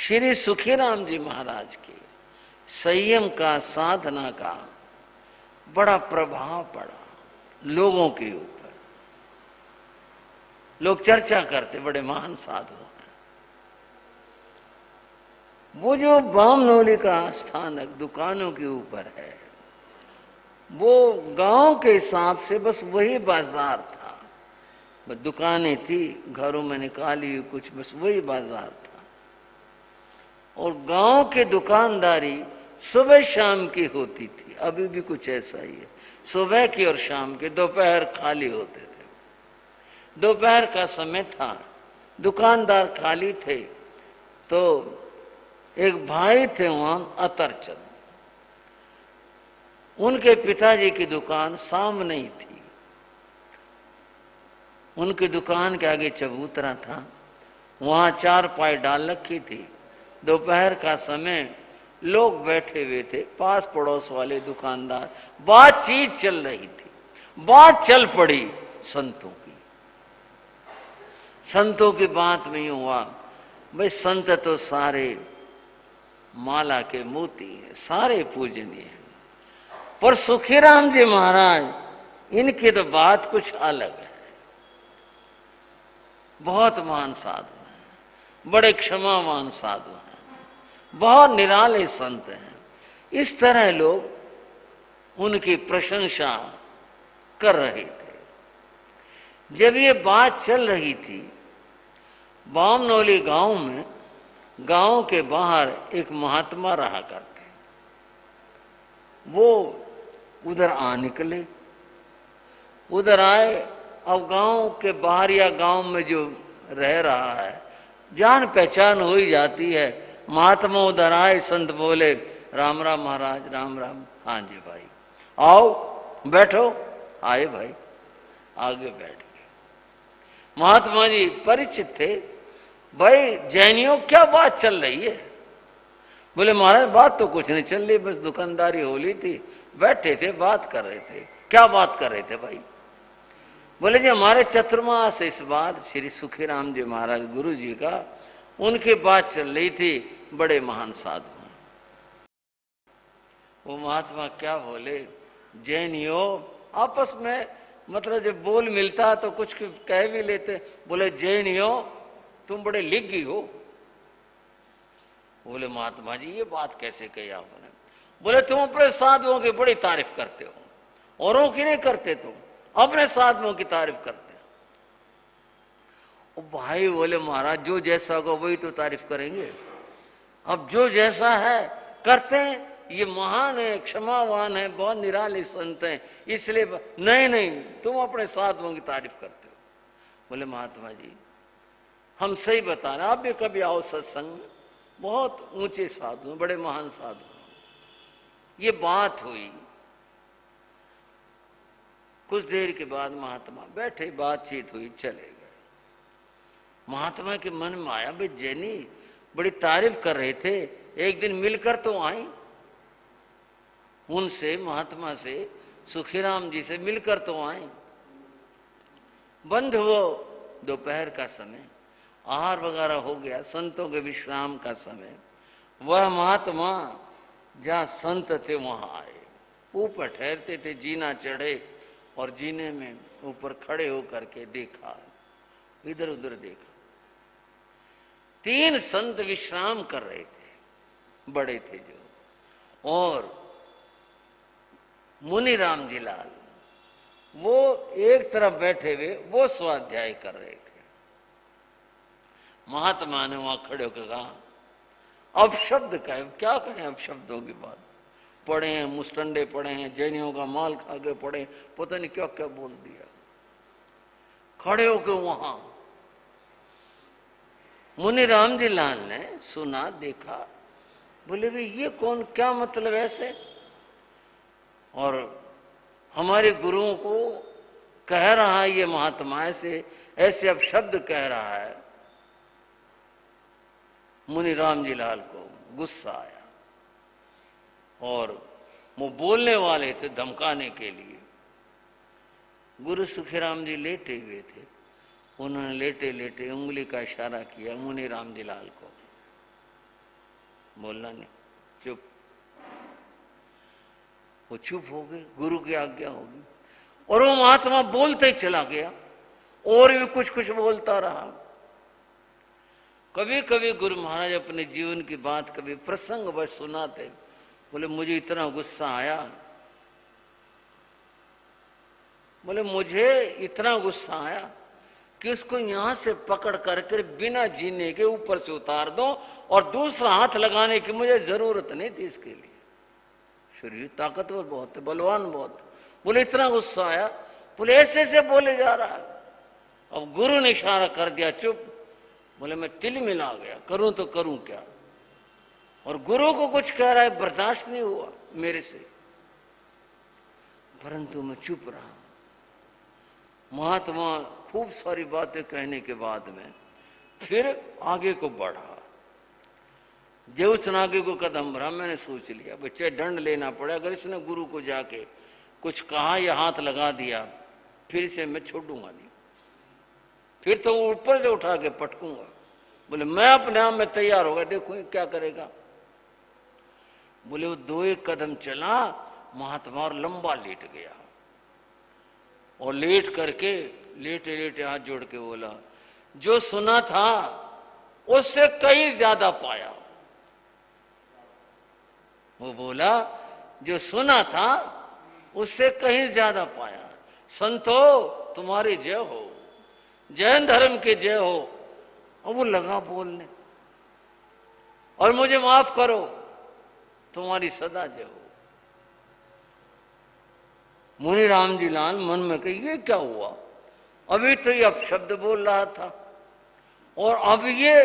श्री सुखीराम जी महाराज के संयम का, साधना का बड़ा प्रभाव पड़ा लोगों के ऊपर। लोग चर्चा करते बड़े महान साधु हैं। वो जो बामनोली का स्थानक दुकानों के ऊपर है, वो गांव के हिसाब से बस वही बाजार था। बस दुकानें थी, घरों में निकाली कुछ, बस वही बाजार था। और गांव के दुकानदारी सुबह शाम की होती थी। अभी भी कुछ ऐसा ही है, सुबह की और शाम के, दोपहर खाली होते थे। दोपहर का समय था, दुकानदार खाली थे। तो एक भाई थे वहां अतरचंद, उनके पिताजी की दुकान सामने ही थी। उनकी दुकान के आगे चबूतरा था, वहां चारपाई डाल रखी थी। दोपहर का समय, लोग बैठे हुए थे, पास पड़ोस वाले दुकानदार, बातचीत चल रही थी। बात चल पड़ी संतों की। संतों की बात में यूं हुआ, भाई संत तो सारे माला के मोती हैं, सारे पूजनीय हैं, पर सुखीराम जी महाराज इनकी तो बात कुछ अलग है। बहुत महान साधु हैं, बड़े क्षमावान साधु हैं, बहुत निराले संत हैं। इस तरह लोग उनकी प्रशंसा कर रहे थे। जब ये बात चल रही थी, बामनोली गांव में, गांव के बाहर एक महात्मा रहा करते, वो उधर आ निकले। उधर आए। अब गांव के बाहर या गांव में जो रह रहा है, जान पहचान हो ही जाती है। महात्मा उधर आए, संत बोले राम राम महाराज, राम राम। हाँ जी भाई, आओ बैठो। आए भाई, आगे बैठ गए। महात्मा जी परिचित थे। भाई जैनियों क्या बात चल रही है? बोले महाराज बात तो कुछ नहीं चल रही, बस दुकानदारी हो ली थी, बैठे थे, बात कर रहे थे। क्या बात कर रहे थे भाई? बोले जी हमारे चतुर्मास इस बार श्री सुखीराम जी महाराज गुरु जी का, उनकी बात चल रही थी, बड़े महान साधु हैं। वो महात्मा क्या बोले, जैनियों आपस में मतलब जब बोल मिलता तो कुछ कह भी लेते। बोले जैनियों तुम बड़े लिग्गी हो। बोले महात्मा जी ये बात कैसे कही आपने? बोले तुम अपने साधुओं की बड़ी तारीफ करते हो, औरों की नहीं करते, तुम अपने साधुओं की तारीफ करते हो। भाई बोले महाराज जो जैसा होगा वही तो तारीफ करेंगे। अब जो जैसा है करते हैं। ये महान है, क्षमावान है, बहुत निराले संत हैं, इसलिए नहीं नहीं तुम अपने साधुओं की तारीफ करते हो। बोले महात्मा जी हम सही बता रहे, आप भी कभी आओ सत्संग, बहुत ऊंचे साधु हैं, बड़े महान साधु हैं। ये बात हुई। कुछ देर के बाद महात्मा बैठे, बातचीत हुई, चले गए। महात्मा के मन में आया भाई जैनी बड़ी तारीफ कर रहे थे, एक दिन मिलकर तो आए। उनसे, महात्मा से, सुखीराम जी से मिलकर तो आए। बंद हुआ दोपहर का समय, आहार वगैरह हो गया, संतों के विश्राम का समय। वह महात्मा जहां संत थे वहां आए, ऊपर ठहरते थे, जीना चढ़े और जीने में ऊपर खड़े होकर के देखा, इधर उधर देखा। 3 संत विश्राम कर रहे थे, बड़े थे जो, और मुनि राम जी लाल वो एक तरफ बैठे हुए, वो स्वाध्याय कर रहे थे। महात्मा ने वहां खड़े होकर कहा अब शब्द का है, क्या कहें अब शब्दों की बात। पढ़े हैं, मुस्टंडे पढ़े हैं, जैनियों का माल खा के पढ़े, पता नहीं क्या क्या बोल दिया। खड़े होकर वहां मुनि राम जी लाल ने सुना, देखा, बोले भाई ये कौन, क्या मतलब ऐसे? और हमारे गुरुओं को कह रहा है ये महात्मा ऐसे ऐसे अब शब्द कह रहा है। मुनि राम जी लाल को गुस्सा आया और वो बोलने वाले थे धमकाने के लिए। गुरु सुखीराम जी लेटे हुए थे, उन्होंने लेटे लेटे उंगली का इशारा किया मुनि राम जी लाल को। बोलना नहीं, चुप। वो चुप हो गए, गुरु की आज्ञा होगी। और वो महात्मा बोलते ही चला गया और भी कुछ कुछ बोलता रहा। कभी कभी गुरु महाराज अपने जीवन की बात कभी प्रसंग बस सुनाते, बोले मुझे इतना गुस्सा आया, बोले मुझे इतना गुस्सा आया कि उसको यहां से पकड़ करके बिना जीने के ऊपर से उतार दो और दूसरा हाथ लगाने की मुझे जरूरत नहीं थी इसके लिए। शरीर ताकतवर बहुत है, बलवान बहुत है। बोले इतना गुस्सा आया, बोले ऐसे ऐसे बोले जा रहा है। अब गुरु ने इशारा कर दिया चुप। बोले मैं तिल मिला गया, करूं तो करूं क्या। और गुरु को कुछ कह रहा है, बर्दाश्त नहीं हुआ मेरे से, परंतु मैं चुप रहा। महात्मा खूब सारी बातें कहने के बाद में फिर आगे को बढ़ा। जब उसने आगे को कदम बढ़ा, मैंने सोच लिया बच्चे दंड लेना पड़े, अगर इसने गुरु को जाके कुछ कहा या हाथ लगा दिया फिर इसे मैं छोड़ूंगा नहीं, फिर तो ऊपर से उठा के पटकूंगा। बोले मैं अपने आप में तैयार होगा, देखो क्या करेगा। बोले वो 2-1 कदम चला महात्मा और लंबा लेट गया और लेट करके लेटे लेटे हाथ जोड़ के बोला जो सुना था उससे कहीं ज्यादा पाया। वो बोला जो सुना था उससे कहीं ज्यादा पाया। संतो तुम्हारी जय हो, जैन धर्म की जय हो। और वो लगा बोलने, और मुझे माफ करो, तुम्हारी सदा जय हो। मुनि राम जी लाल मन में कही ये क्या हुआ, अभी तो ये अपशब्द बोल रहा था और अब ये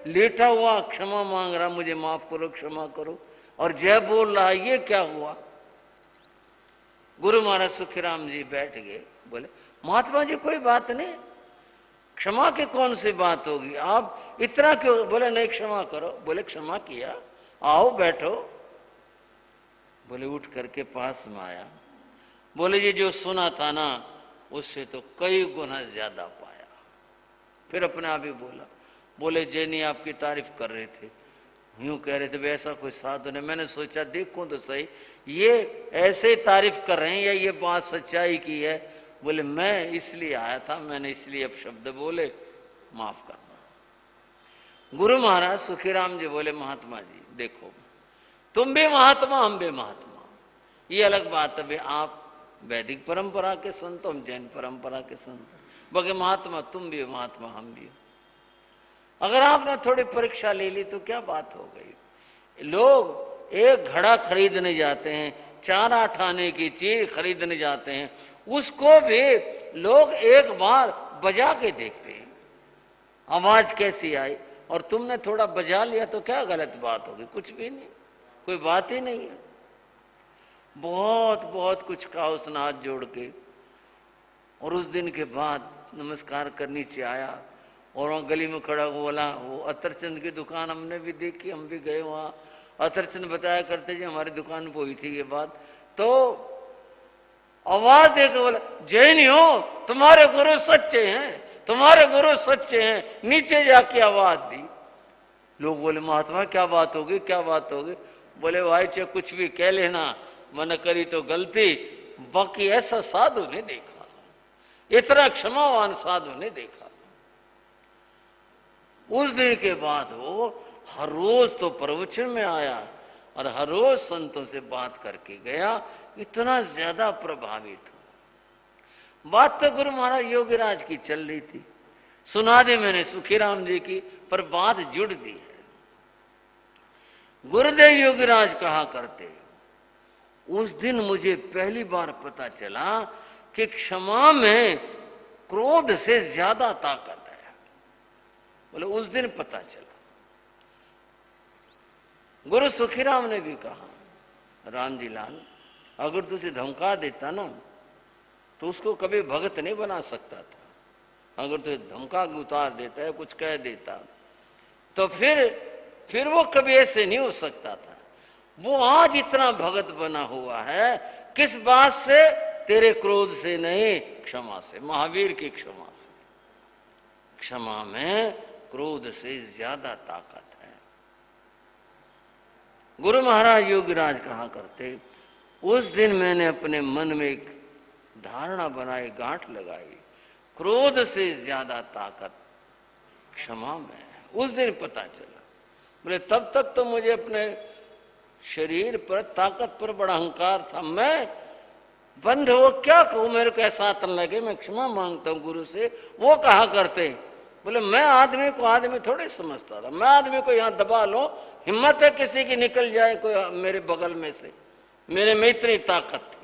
लेटा हुआ क्षमा मांग रहा, मुझे माफ करो, क्षमा करो, और जय बोल रहा, ये क्या हुआ। गुरु महाराज सुखीराम जी बैठ गए, बोले महात्मा जी कोई बात नहीं, क्षमा की कौन सी बात होगी, आप इतना क्यों। बोले नहीं क्षमा करो। बोले क्षमा किया, आओ बैठो। बोले उठ करके पास में आया। बोले ये जो सुना था ना उससे तो कई गुना ज्यादा पाया। फिर अपने आप ही बोला, बोले जैनी आपकी तारीफ कर रहे थे, यूं कह रहे थे वैसा कोई साधु नहीं। मैंने सोचा देखूं तो सही ये ऐसे ही तारीफ कर रहे हैं या ये बात सच्चाई की है। बोले मैं इसलिए आया था, मैंने इसलिए अब शब्द बोले, माफ करना। गुरु महाराज सुखीराम जी बोले महात्मा जी देखो तुम भी महात्मा हम भी महात्मा, ये अलग बात है। आप वैदिक परंपरा के संत, हम जैन परंपरा के संत, बगे महात्मा तुम भी महात्मा हम भी। अगर आपने थोड़ी परीक्षा ले ली तो क्या बात हो गई। लोग एक घड़ा खरीदने जाते हैं, 4 आने की चीज खरीदने जाते हैं, उसको भी लोग एक बार बजा के देखते हैं आवाज कैसी आई, और तुमने थोड़ा बजा लिया तो क्या गलत बात होगी, कुछ भी नहीं, कोई बात ही नहीं है। बहुत बहुत कुछ कहा उसने हाथ जोड़ के, और उस दिन के बाद नमस्कार कर नीचे आया और वहाँ गली में खड़ा बोला, वो अतरचंद की दुकान हमने भी देखी, हम भी गए वहाँ। अतरचंद बताया करते जी हमारी दुकान पे हुई थी ये बात। तो आवाज देकर बोला जैन हो, तुम्हारे गुरु सच्चे हैं, तुम्हारे गुरु सच्चे हैं। नीचे जाके आवाज दी। लोग बोले महात्मा क्या बात होगी, क्या बात होगी। बोले भाई चाहे कुछ भी कह लेना, मन करी तो गलती, बाकी ऐसा साधु नहीं देखा, इतना क्षमावान साधु नहीं देखा। उस दिन के बाद वो हर रोज तो प्रवचन में आया और हर रोज संतों से बात करके गया, इतना ज्यादा प्रभावित हो। बात तो गुरु महाराज योगीराज की चल रही थी, सुना दी मैंने सुखीराम जी की, पर बात जुड़ दी है। गुरुदेव योगीराज कहा करते, उस दिन मुझे पहली बार पता चला कि क्षमा में क्रोध से ज्यादा ताकत है। बोले उस दिन पता चला। गुरु सुखीराम ने भी कहा राम जी लाल अगर तुझे धमका देता ना तो उसको कभी भगत नहीं बना सकता था। अगर तुझे धमका के उतार देता है, कुछ कह देता, तो फिर वो कभी ऐसे नहीं हो सकता था। वो आज इतना भगत बना हुआ है, किस बात से, तेरे क्रोध से नहीं, क्षमा से, महावीर की क्षमा से। क्षमा में क्रोध से ज्यादा ताकत है। गुरु महाराज योगीराज कहा करते, उस दिन मैंने अपने मन में एक धारणा बनाई, गांठ लगाई, क्रोध से ज्यादा ताकत क्षमा में है। उस दिन पता चला। बोले तब तक तो मुझे अपने शरीर पर, ताकत पर बड़ा अहंकार था। मैं बंध हो क्या कहूं, मेरे को ऐसा आतन लगे, मैं क्षमा मांगता हूं गुरु से। वो कहा करते, बोले मैं आदमी को आदमी थोड़े समझता था, मैं आदमी को यहाँ दबा लो, हिम्मत है किसी की निकल जाए कोई मेरे बगल में से, मेरे में इतनी ताकत थी।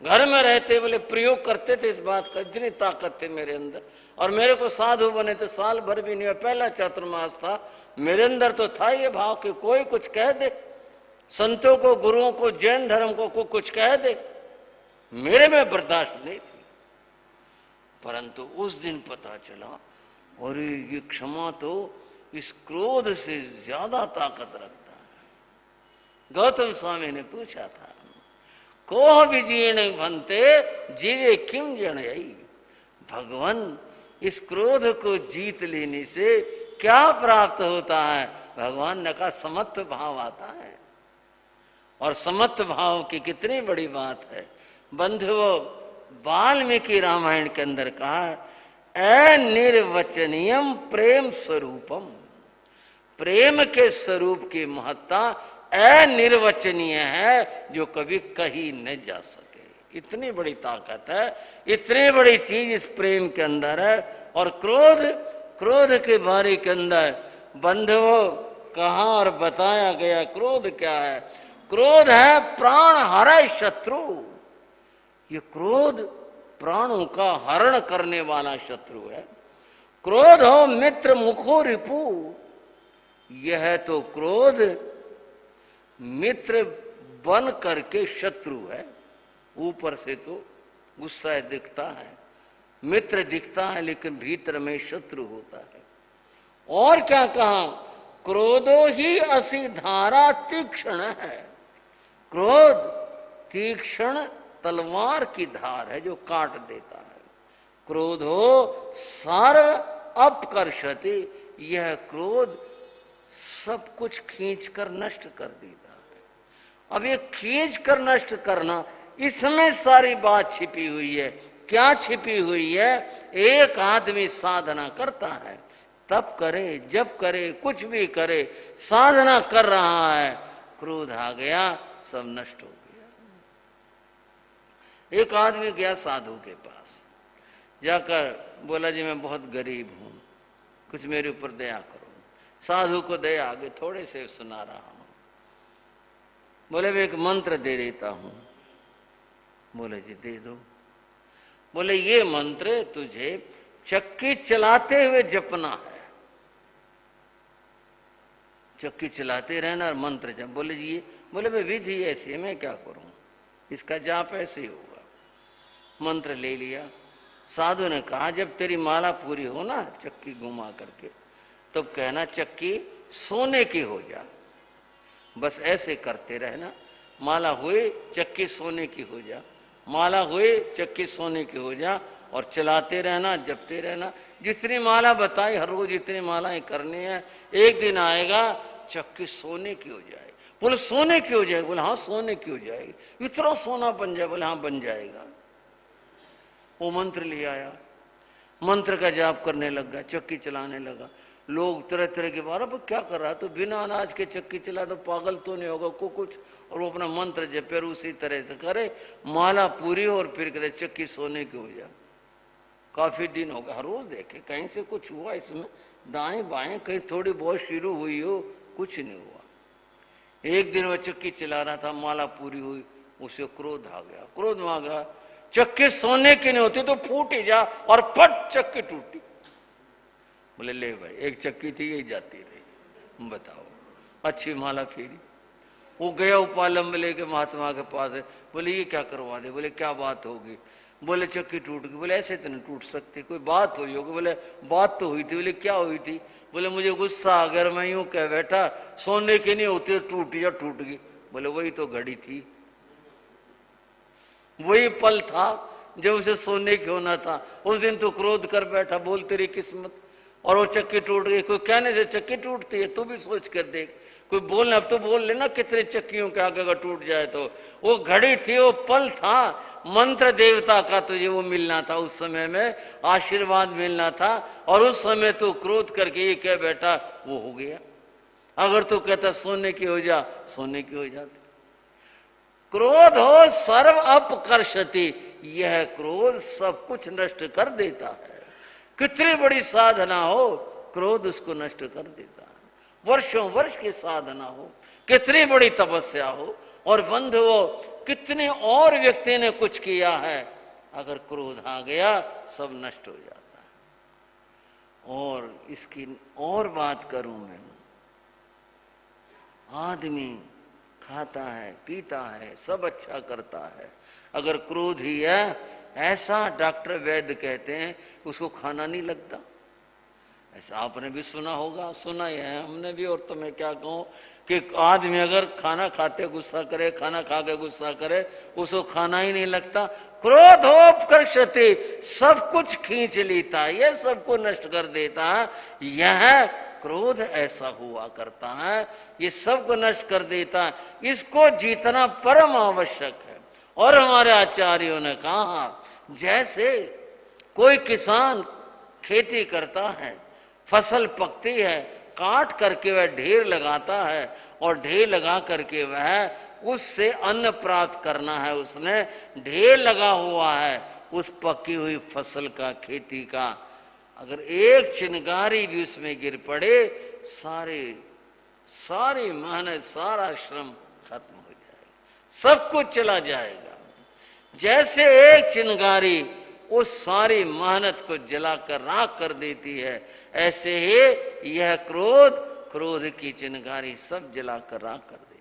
घर में रहते बोले प्रयोग करते थे इस बात का, इतनी ताकत थी मेरे अंदर। और मेरे को साधु बने तो साल भर भी नहीं हुआ, पहला चातुर्मास था, मेरे अंदर तो था ये भाव कि कोई कुछ कह दे, संतों को, गुरुओं को, जैन धर्म को कुछ कह दे, मेरे में बर्दाश्त नहीं थी। परंतु उस दिन पता चला, और ये क्षमा तो इस क्रोध से ज्यादा ताकत रखता है। गौतम स्वामी ने पूछा था, कोह विजीर्ण भंते जीवे किम जनयी। भगवान, इस क्रोध को जीत लेने से क्या प्राप्त होता है? भगवान ने कहा समत्व भाव आता है। और समत्व भाव की कितनी बड़ी बात है बंधुओं। वाल्मीकि रामायण के अंदर कहा, अनिर्वचनीयम प्रेम स्वरूपम। प्रेम के स्वरूप की महत्ता अनिर्वचनीय है, जो कभी कही न जा सके। इतनी बड़ी ताकत है, इतनी बड़ी चीज इस प्रेम के अंदर है। और क्रोध के बारे के अंदर बंधुओं कहा और बताया गया, क्रोध क्या है? क्रोध है प्राण हरै शत्रु। ये क्रोध प्राणों का हरण करने वाला शत्रु है। क्रोध हो मित्र मुखो रिपु। यह तो क्रोध मित्र बन करके शत्रु है। ऊपर से तो गुस्सा दिखता है, मित्र दिखता है, लेकिन भीतर में शत्रु होता है। और क्या कहा? क्रोधो ही असी धारा तीक्ष्ण है। क्रोध तीक्ष्ण तलवार की धार है जो काट देता है। क्रोधो सर्व अपकर्षति। यह क्रोध सब कुछ खींच कर नष्ट कर देता है। अब ये खींच कर नष्ट करना, इसमें सारी बात छिपी हुई है। क्या छिपी हुई है? एक आदमी साधना करता है, तब करे, जब करे, कुछ भी करे, साधना कर रहा है, क्रोध आ गया, सब नष्ट हो गया। एक आदमी गया साधु के पास, जाकर बोला जी मैं बहुत गरीब हूं, कुछ मेरे ऊपर दया करो। साधु को दया आ गई, थोड़े से सुना रहा हूं। बोले मैं एक मंत्र दे देता हूं। बोले जी दे दो। बोले ये मंत्र तुझे चक्की चलाते हुए जपना है, चक्की चलाते रहना और मंत्र जप। बोले जी ये, बोले मैं विधि ऐसी है, मैं क्या करूं, इसका जाप ऐसे ही होगा। मंत्र ले लिया। साधु ने कहा जब तेरी माला पूरी हो ना चक्की घुमा करके, तब तो कहना चक्की सोने की हो जा। बस ऐसे करते रहना, माला हुए चक्की सोने की हो जा, माला हुए चक्की सोने की हो जा, और चलाते रहना, जपते रहना। जितनी माला बताई हर रोज इतनी मालाएं करनी है, एक दिन आएगा चक्की सोने की हो जाएगी। बोले सोने की हो जाएगी? बोले हाँ सोने की हो जाएगी। इतना सोना बन जाए? बोले हाँ बन जाएगा। वो मंत्र ले आया, मंत्र का जाप करने लगा, चक्की चलाने लगा। लोग तरह तरह के बारे में क्या कर रहा है, तो बिना अनाज के चक्की चला तो पागल तो नहीं होगा को कुछ। और वो अपना मंत्र जपे उसी तरह से करे, माला पूरी हो और फिर करे चक्की सोने की हो जाए। काफी दिन हो गया, हर रोज देखे कहीं से कुछ हुआ इसमें, दाएं बाएं कहीं थोड़ी बहुत शुरू हुई हो, कुछ नहीं हुआ। एक दिन वो चक्की चला रहा था, माला पूरी हुई, उसे क्रोध आ गया। क्रोध में आ गया, चक्की सोने की नहीं होती तो फूट ही जा, और फट चक्की टूटी। बोले ले भाई एक चक्की थी यही जाती रही, बताओ। अच्छी माला फेरी। वो गया उपालम में लेके महात्मा के पास है। बोले ये क्या करवा दे? बोले क्या बात होगी? बोले चक्की टूट गई। बोले ऐसे तो नहीं टूट सकती, कोई बात हुई होगी। बोले बात तो हुई थी। बोले क्या हुई थी? बोले मुझे गुस्सा अगर मैं यूं कह बैठा सोने की नहीं होती तो टूट या टूट गई। बोले वही तो घड़ी थी, वही पल था जब उसे सोने की होना था। उस दिन तो क्रोध कर बैठा, बोल तेरी किस्मत, और वो चक्की टूट गई। कोई कहने से चक्की टूटती है? तू भी सोच कर देख। कोई बोलने, अब तो बोल लेना कितने चक्कियों के आगे अगर टूट जाए तो। वो घड़ी थी, वो पल था, मंत्र देवता का तुझे वो मिलना था, उस समय में आशीर्वाद मिलना था, और उस समय तू क्रोध करके ये कह बैठा, वो हो गया। अगर तू कहता सोने की हो जा, सोने की हो जाती। क्रोध हो सर्व अपकर्षति, यह क्रोध सब कुछ नष्ट कर देता है। कितनी बड़ी साधना हो, क्रोध उसको नष्ट कर देता है। वर्षों वर्ष की साधना हो, कितनी बड़ी तपस्या हो, और बंधुओं कितने और व्यक्ति ने कुछ किया है, अगर क्रोध आ गया सब नष्ट हो जाता है। और इसकी और बात करूं मैं, आदमी खाता है, पीता है, सब अच्छा करता है, अगर क्रोध ही है, ऐसा डॉक्टर वैद्य कहते हैं, उसको खाना नहीं लगता। ऐसा आपने भी सुना होगा, सुना ही है हमने भी। और तो मैं क्या कहूँ कि आदमी अगर खाना खाते गुस्सा करे, खाना खा के गुस्सा करे, उसको खाना ही नहीं लगता। क्रोधोपकर्षति, सब कुछ खींच लेता है, ये सबको नष्ट कर देता है। यह क्रोध ऐसा हुआ करता है, ये सबको नष्ट कर देता है। इसको जीतना परम आवश्यक है। और हमारे आचार्यों ने कहा, जैसे कोई किसान खेती करता है, फसल पकती है, काट करके वह ढेर लगाता है, और ढेर लगा करके वह उससे अन्न प्राप्त करना है, उसने ढेर लगा हुआ है उस पकी हुई फसल का, खेती का। अगर एक चिनगारी भी उसमें गिर पड़े, सारी मेहनत, सारा श्रम खत्म हो जाएगा, सब कुछ चला जाएगा। जैसे एक चिनगारी उस सारी मेहनत को जलाकर राख कर देती है, ऐसे ही यह क्रोध की चिनगारी सब जलाकर राख कर देती है।